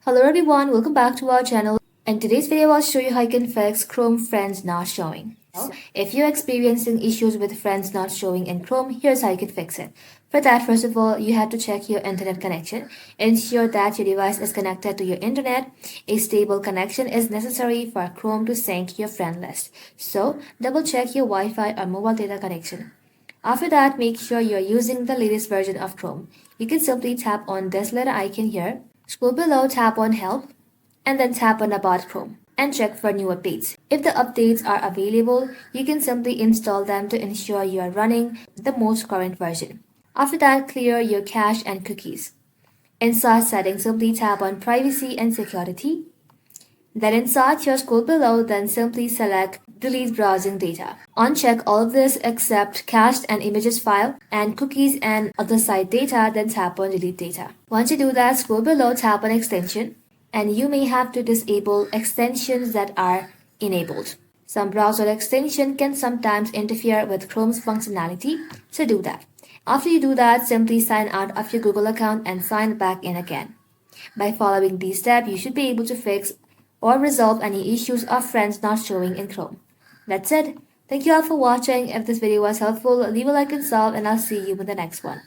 Hello everyone, welcome back to our channel. In today's video, I'll show you how you can fix Chrome Friends Not Showing. If you're experiencing issues with Friends Not Showing in Chrome, here's how you can fix it. For that, first of all, you have to check your internet connection. Ensure that your device is connected to your internet. A stable connection is necessary for Chrome to sync your friend list. So, double check your Wi-Fi or mobile data connection. After that, make sure you're using the latest version of Chrome. You can simply tap on this letter icon here. Scroll below, tap on Help, and then tap on About Chrome and check for new updates. If the updates are available, you can simply install them to ensure you are running the most current version. After that, clear your cache and cookies. In Start Settings, simply tap on Privacy and Security. Then in Search, here scroll below, then simply select Delete Browsing Data. Uncheck all of this except cached and images file and cookies and other site data, then tap on Delete Data. Once you do that, scroll below, tap on Extension, and you may have to disable extensions that are enabled. Some browser extension can sometimes interfere with Chrome's functionality, so do that. After you do that, simply sign out of your Google account and sign back in again. By following these steps, you should be able to fix or resolve any issues of friends not showing in Chrome. That's it. Thank you all for watching. If this video was helpful, leave a like and sub, and I'll see you in the next one.